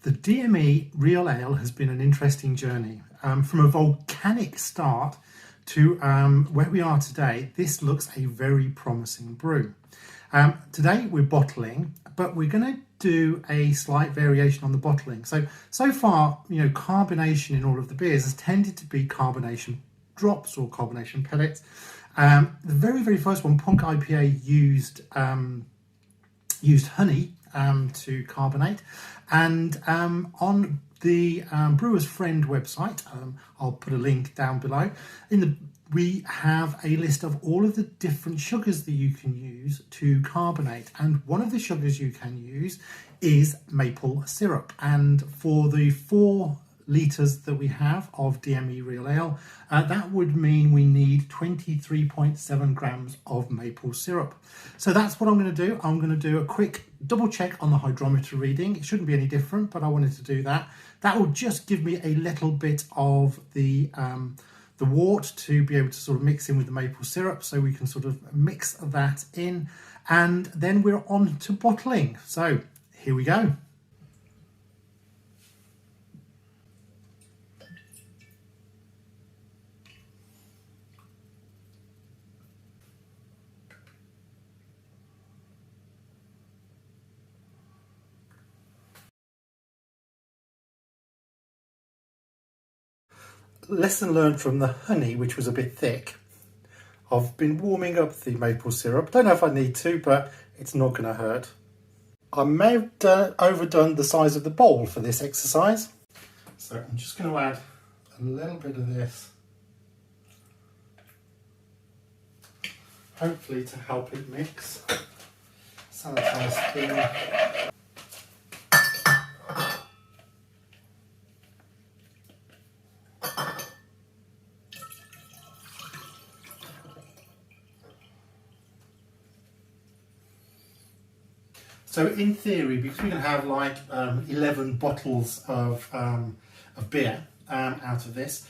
The DME Real Ale has been an interesting journey. From a volcanic start to where we are today, this looks a very promising brew. Today we're bottling, but we're going to do a slight variation on the bottling. So far, carbonation in all of the beers has tended to be carbonation drops or carbonation pellets. The very first one, Punk IPA, used honey to carbonate, and on the Brewer's Friend website, I'll put a link down below, we have a list of all of the different sugars that you can use to carbonate, and one of the sugars you can use is maple syrup. And for the 4 litres that we have of DME Real Ale, that would mean we need 23.7 grams of maple syrup. So that's what I'm going to do. I'm going to do a quick double check on the hydrometer reading. It shouldn't be any different, but I wanted to do that. That will just give me a little bit of the wort to be able to sort of mix in with the maple syrup, so we can sort of mix that in, and then we're on to bottling. So here we go. Lesson learned from the honey, which was a bit thick. I've been warming up the maple syrup. Don't know if I need to, but it's not going to hurt. I may have overdone the size of the bowl for this exercise. So I'm just going to add a little bit of this, hopefully to help it mix. Sanitize skin. So in theory, because we're going to have like 11 bottles of beer out of this,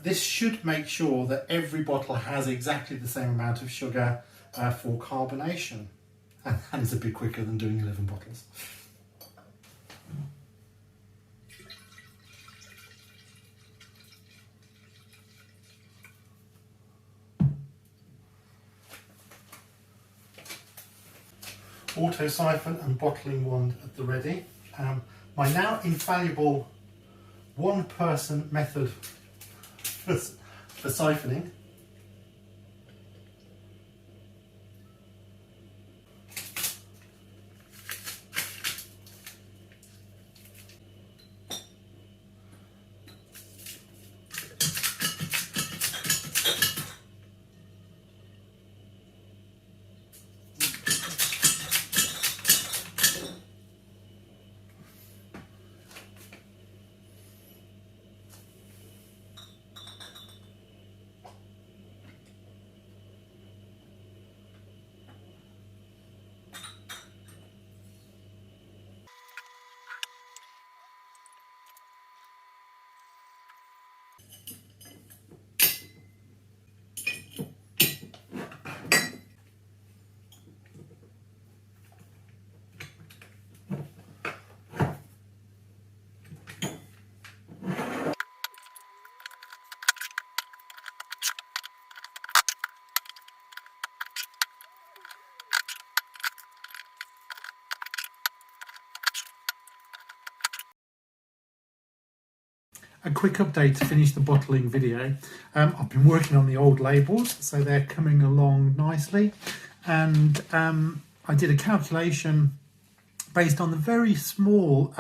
this should make sure that every bottle has exactly the same amount of sugar for carbonation. And it's a bit quicker than doing 11 bottles. Auto-Syphon and bottling wand at the ready. My now infallible one-person method for siphoning. A quick update to finish the bottling video. I've been working on the old labels, so they're coming along nicely, and I did a calculation based on the very small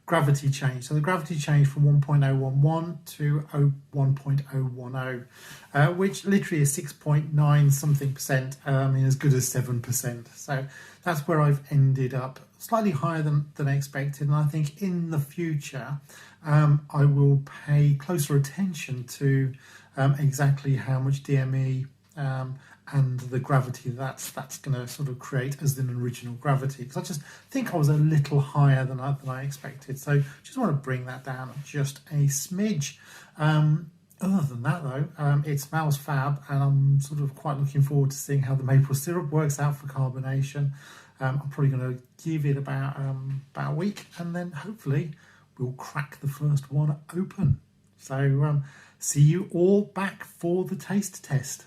gravity change. So the gravity change from 1.011 to 1.010, which literally is 6.9 something percent, as good as 7%. So that's where I've ended up, slightly higher than I expected. And I think in the future, I will pay closer attention to exactly how much DME and the gravity that's going to sort of create as an original gravity, because I just think I was a little higher than I expected. So just want to bring that down just a smidge. Other than that though, it smells fab, and I'm sort of quite looking forward to seeing how the maple syrup works out for carbonation. I'm probably going to give it about a week, and then hopefully we'll crack the first one open. So see you all back for the taste test.